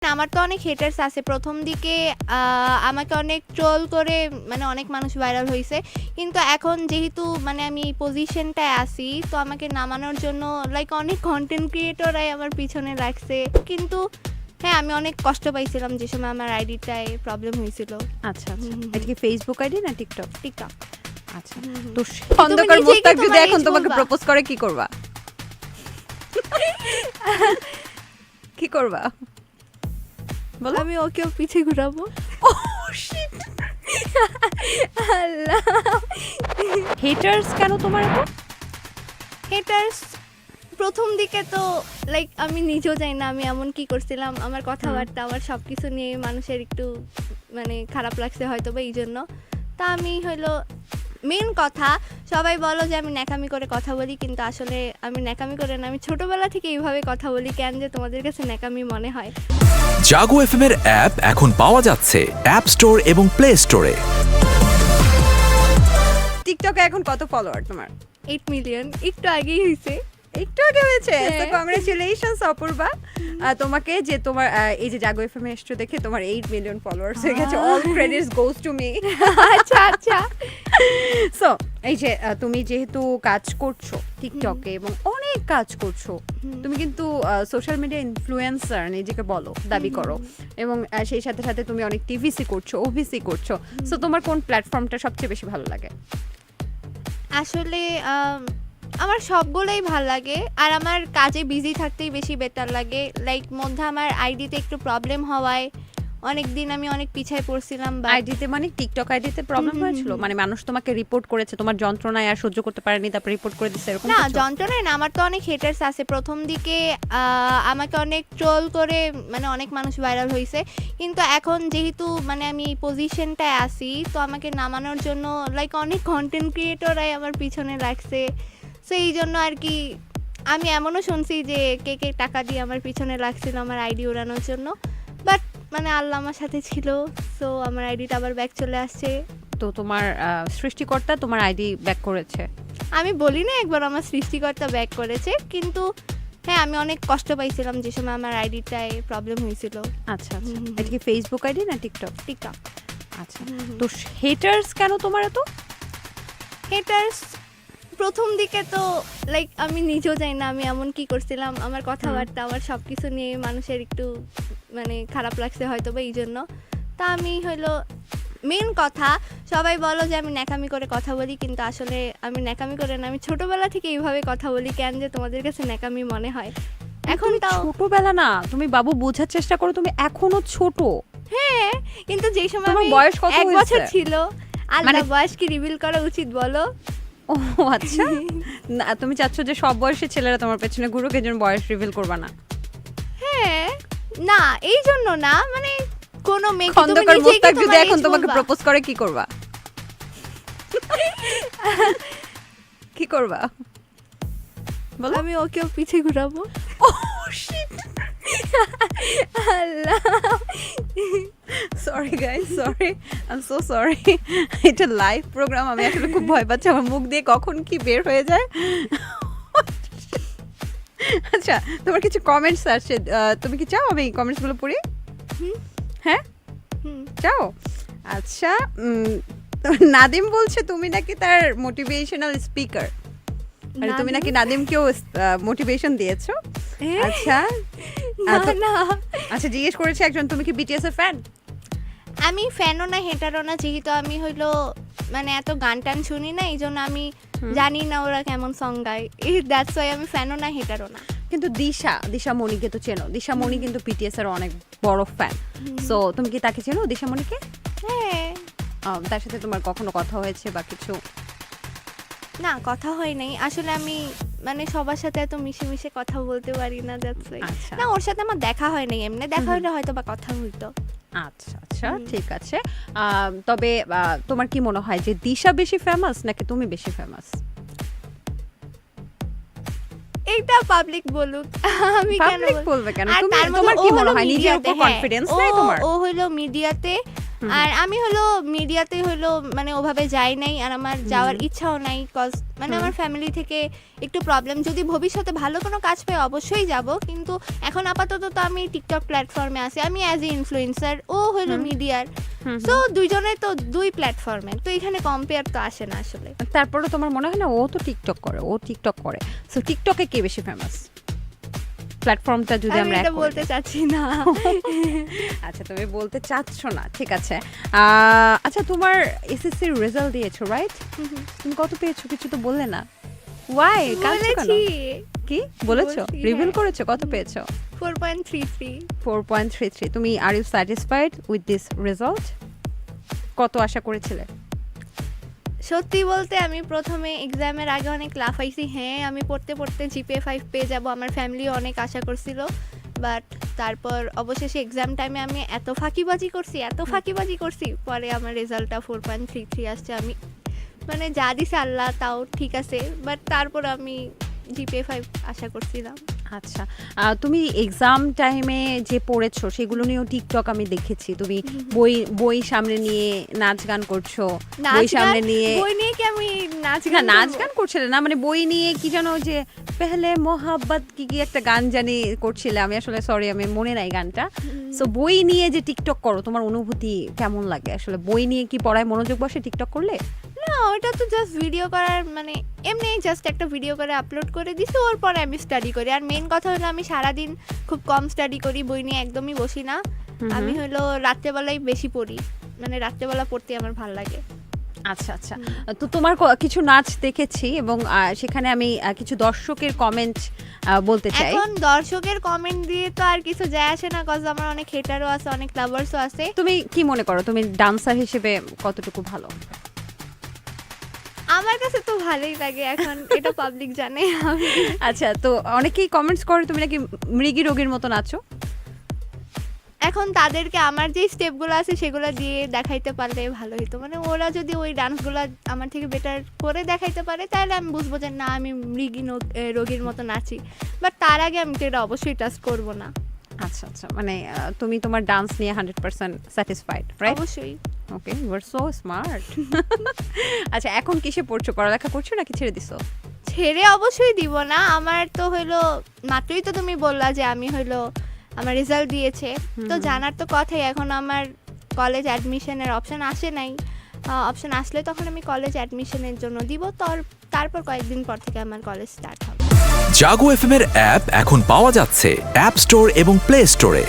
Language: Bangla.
আমার তো অনেক হেটার্স আছে। ১ম দিকে আমাকে অনেক ট্রোল করে মানে অনেক মানুষ ভাইরাল হইছে। কিন্তু এখন যেহেতু মানে আমি এই পজিশনটায় আছি, তো আমাকে নামানোর জন্য লাইক অনেক কনটেন্ট ক্রিয়েটররাই আমার পিছনে লাগছে। কিন্তু হ্যাঁ, আমি অনেক কষ্ট পাইছিলাম যে সময় আমার আইডিটায় প্রবলেম হয়েছিল। আচ্ছা, আচ্ছা। এটা কি ফেসবুক আইডি না টিকটক? টিকটক। আচ্ছা। হুম, হুম। তো তুমি খন্দকার নিজেই কি মোস্তাক যদি তোমার এখন age তোমাকে বলবা? প্রপোজ করে কি করবা? কি করবা? বলো। আমি ওকেও পিছে ঘুরাবো। Oh shit! আল্লাহ! হেটার্স কেন তোমার এত? হেটার্স ১ম দিকে তো লাইক আমি নিজেও জানি না আমি এমন কি করছিলাম। আমার কথাবার্তা, আমার সবকিছু নিয়ে মানুষের একটু মানে খারাপ লাগছে হয়তোবা এইজন্য। তা আমি হইলো মেইন কথা, সবাই বলো যে আমি ন্যাকামি করে কথা বলি, কিন্তু আসলে আমি ন্যাকামি করে না। আমি ছোটবেলা থেকে এইভাবে কথা বলি। কেন যে তোমাদের কাছে ন্যাকামি মনে হয়? জাগো এফএম এর অ্যাপ এখন পাওয়া যাচ্ছে অ্যাপ স্টোর এবং প্লে স্টোরে। টিকটকে এখন কত ফলোয়ার তোমার? 8 মিলিয়ন একটু আগেই হইছে। একটু আগে হয়েছে। হ্যাঁ। তো কংগ্রেচুলেশনস অপূর্বা। তোমাকে যে তোমার এই যে জাগো এফএম এ এসছো দেখে তোমার 8 মিলিয়ন ফলোয়ার্স হয়ে গেছে। All credits goes to me. আচ্ছা, আচ্ছা। সো এই যে তুমি যেহেতু কাজ করছো টিকটকে এবং অনেক কাজ করছো, তুমি কিন্তু সোশ্যাল মিডিয়া ইনফ্লুয়েন্সার নিজেকে বলো, দাবি করো, এবং সেই সাথে সাথে তুমি অনেক টিভিসি করছো, ওভিসি করছো। সো তোমার কোন প্ল্যাটফর্মটা সবচেয়ে বেশি ভালো লাগে? আসলে আমার সবগুলোই ভাল লাগে। আর আমার কাজে বিজি থাকতেই বেশি বেটার লাগে। লাইক মধ্যে আমার আইডিতে একটু প্রবলেম হওয়ায় অনেকদিন আমি অনেক পিছায় পড়ছিলাম। বা আইডিতে মানে টিকটক আইডিতে প্রবলেম হয়েছিল? মানে মানুষ তোমাকে রিপোর্ট করেছে, তোমার যন্ত্রণায় আর সহ্য করতে পারেনি, তারপর রিপোর্ট করে দিচ্ছে এরকম না, কিছু? যন্ত্রণায় না, আমার তো অনেক হেটার্স আছে। ১ম দিকে আমাকে অনেক ট্রোল করে মানে অনেক মানুষ ভাইরাল হইছে। কিন্তু এখন যেহেতু মানে আমি এই পজিশনটায় আছি, তো আমাকে নামানোর জন্য লাইক অনেক কনটেন্ট ক্রিয়েটররাই আমার পিছনে লাগছে। সো এইজন্য আর কি আমি এমনও শুনছি যে কে টাকা দিয়ে আমার পিছনে লাগছিল আমার আইডি উড়ানোর জন্য। বাট মানে আল্লাহ আমার সাথে ছিল। সো আমার আইডিটা আবার ব্যাক চলে আসছে। তো তোমার সৃষ্টিকর্তা তোমার আইডি ব্যাক করেছে? আমি বলি না একবার আমার সৃষ্টিকর্তা ব্যাক করেছে, কিন্তু হ্যাঁ, আমি অনেক কষ্ট পাইছিলাম যে সময় আমার আইডিটায় প্রবলেম হয়েছিল। আচ্ছা, আচ্ছা। এটা কি ফেসবুক আইডি না টিকটক? টিকটক। আচ্ছা। তো হেটার্স কেন তোমার এত? হেটার্স ১ম দিকে তো লাইক আমি নিজেও জানি না আমি এমন কি করছিলাম। আমার কথাবার্তা, আমার সবকিছু নিয়ে মানুষের একটু মানে খারাপ লাগছে হয়তোবা এইজন্য। তা আমি হইলো মেইন কথা, সবাই বলো যে আমি ন্যাকামি করে কথা বলি, কিন্তু আসলে আমি ন্যাকামি করে না। আমি ছোটবেলা থেকে এইভাবে কথা বলি। কেন যে তোমাদের কাছে ন্যাকামি মনে হয়? এখন তুমি তাও ছোটবেলা না, তুমি বাবু বোঝার চেষ্টা করো, তুমি এখনো ছোট। হ্যাঁ, কিন্তু যেই সময় তোমার আমি বয়স কত ১ বছর হয়েছে? ছিল, আল্লাহ মানে বয়স কি রিভিল করা উচিত বলো? ও আচ্ছা। না, তুমি চাচ্ছ যে সব বয়সী ছেলেরা তোমার পেছনে ঘুরুক, এজন্য বয়স রিভিল করবা না? হ্যাঁ, না এই জন্য না, মানে কোন মেয়ে তুমি খন্দকার নিজেই কি মোস্তাক যদি তোমার এখন age তোমাকে বলবা? প্রপোজ করে কি করবা? কি করবা? বলো। আমি ওকেও পিছে ঘুরাবো। Oh shit! Allah! Sorry guys, sorry, I am so sorry. এটা লাইভ প্রোগ্রাম, আমি আসলে খুব ভয় পাচ্ছি আমার মুখ দিয়ে কখন কি বের হয়ে যায়। আচ্ছা, তোমার কিছু কমেন্টস আসছে, তুমি কি চাও আমি কমেন্টস গুলো পড়ি? হুম। হ্যাঁ, হুম। চাও? আচ্ছা, তো নাদিম বলছে তুমি নাকি তার মোটিভেশনাল স্পিকার, মানে তুমি নাকি নাদিমকেও মোটিভেশন দিয়েছো। হ্যাঁ? আচ্ছা, না, না। আচ্ছা, জিজ্ঞেস করেছে একজন তুমি কি বিটিএস এর ফ্যান? আমি ফ্যানও না হেটারও না, যেহেতু আমি হইলো মানে এত গান টান শুনি না, এইজন্য আমি জানি না ওরা কেমন সং গায়। দ্যাটস ওয়াই আমি ফ্যানও না হেটারও না। কিন্তু দিশা মণিকে তো চেনো? দিশা মণি কিন্তু বিটিএস এর অনেক বড় ফ্যান। সো তুমি কি তাকে চেনো, দিশা মণিকে? হ্যাঁ। তার সাথে তোমার কখনো কথা হয়েছে বা কিছু? না, কথা হয় নাই। আসলে আমি মানে সবার সাথে এত মিশে কথা বলতে পারি না, দ্যাটস ওয়াই। আচ্ছা, না, ওর সাথে আমার দেখা হয় নাই। এমনি দেখা হলে হয়তো বা কথা হইতো। আচ্ছা, আচ্ছা, ঠিক আছে। তবে তোমার কি মনে হয় যে দিশা বেশি ফেমাস নাকি তুমি বেশি ফেমাস? এইটা পাবলিক বলুক, আমি কেন পাবলিক বলবে কেন? আর তুমি, তার মধ্যে তোমার ও কি হলো মনে হয় নিজের মিডিয়াতে, উপর হ্যাঁ, কনফিডেন্স নাই তোমার? ও হইলো মিডিয়াতে আর আমি হলো মিডিয়াতে হলো মানে ওভাবে যাই নাই, আর আমার যাওয়ার ইচ্ছাও নাই, কজ মানে আমার ফ্যামিলি থেকে একটু প্রবলেম। যদি ভবিষ্যতে ভালো কোনো কাজ পাই অবশ্যই যাব, কিন্তু এখন আপাতত তো আমি টিকটক প্ল্যাটফর্মে আছি, আমি অ্যাজ এ ইনফ্লুয়েন্সার, ও হলো মিডিয়ার। সো দুইজনে তো দুই প্ল্যাটফর্মে, তো এখানে কম্পেয়ার তো আসে না আসলে। তারপরে তোমার মনে হয় না ও তো টিকটক করে, সো টিকটকে কে বেশি ফেমাস প্ল্যাটফর্মটা যদি আমি আমরা এটা এক করে বলতে চাচ্ছি না। আচ্ছা তুমি বলতে চাচ্ছ না, ঠিক আছে। আচ্ছা তোমার এসএসসির রেজাল্ট দিয়েছো রাইট? তুমি কত পেয়েছো কিছু তো বললে না, ওয়াই কাঁদছো কেন? বলেছি কি বলেছো, বলছি, রিভিল হ্যাঁ। করেছো কত পেয়েছো? 4.33। 4.33। তুমি are you satisfied with this result? কত আশা করেছিলে? সত্যি বলতে আমি প্রথমে এক্সামের আগে অনেক লাফাইছি, হ্যাঁ আমি পড়তে পড়তে জিপিএ 5 পেয়ে যাব, আমার ফ্যামিলিও অনেক আশা করছিল। বাট তারপর অবশেষে এক্সাম টাইমে আমি এত ফাঁকিবাজি করছি, পরে আমার রেজাল্টটা 4.33 আসছে। আমি মানে যা দিছে আল্লাহ তাও ঠিক আছে, বাট তারপর আমি জিপিএ 5 আশা করছিলাম। আচ্ছা তুমি এক্সাম টাইমে যে পড়েছো সেগুলো নিয়েও টিকটক আমি দেখেছি, তুমি বই সামনে নিয়ে নাচ গান করছো, বই সামনে নিয়ে বই নিয়ে কি আমি নাচ না গান নাচ করবো? গান করছিলে না, মানে বই নিয়ে কি যেন যে পেহলে মোহাব্বত কি একটা গান জানি করছিলে, আমি আসলে সরি আমি মনে নাই গানটা। সো বই নিয়ে যে টিকটক করো তোমার অনুভূতি কেমন লাগে আসলে? বই নিয়ে কি পড়ায় মনোযোগ বসে টিকটক করলে? না, ওটা তো জাস্ট ভিডিও করার মানে এমনি জাস্ট একটা ভিডিও করে আপলোড করে দিছি, ওর পরে আমি স্টাডি করি। আর মেইন কথা হলো আমি সারাদিন খুব কম স্টাডি করি, বই নিয়ে একদমই বসি না। আমি হলো রাত্রেবেলাই বেশি পড়ি, মানে রাত্রেবেলা পড়তে আমার ভালো লাগে। আচ্ছা আচ্ছা, তো তোমার কিছু নাচ দেখেছি এবং সেখানে আমি কিছু দর্শকের কমেন্ট বলতে চাই। এখন দর্শকের কমেন্ট দিয়ে তো আর কিছু যায় আসে না, কজ আমার অনেক হেটারও আছে, অনেক লাভার্সও আছে। তুমি কি মনে করো তুমি ডান্সার হিসেবে কতটুকু ভালো? আমার কাছে তো ভালোই লাগে, এখন এটা পাবলিক জানে। আচ্ছা, তো অনেকেই কমেন্টস করে তুমি নাকি মৃগী রোগীর মতো নাচো। এখন তাদেরকে আমার যে স্টেপগুলো আছে সেগুলো দিয়ে দেখাইতে পারলে ভালো হতো, মানে ওরা যদি ওই ডান্সগুলো আমার থেকে বেটার করে দেখাইতে পারে তাহলে আমি বুঝবো যে না আমি মৃগী রোগীর মতো নাচি, বাট তার আগে আমি তো এটা অবশ্যই টাচ করবো না। আচ্ছা আচ্ছা, মানে তুমি তোমার ডান্স নিয়ে 100% স্যাটিসফাইড রাইট? অবশ্যই। ওকে, ইউ আর সো স্মার্ট। আচ্ছা, এখন কিসে পড়ছো, পড়ালেখা করছো নাকি ছেড়ে দিছো? ছেড়ে অবশ্যই দিব না, আমার তো হইলো মাত্রই তো তুমি বললা যে আমি হইলো আমার রেজাল্ট দিয়েছে, তো জানার তো কথাই। এখন আমার কলেজ অ্যাডমিশনের অপশন আসে নাই, অপশন আসলে তখন আমি কলেজ অ্যাডমিশনের জন্য দিব, তারপর কয়েকদিন পর থেকে আমার কলেজ স্টার্ট হবে। জাগো এফএম এর অ্যাপ এখন পাওয়া যাচ্ছে অ্যাপ স্টোর এবং প্লে স্টোরে।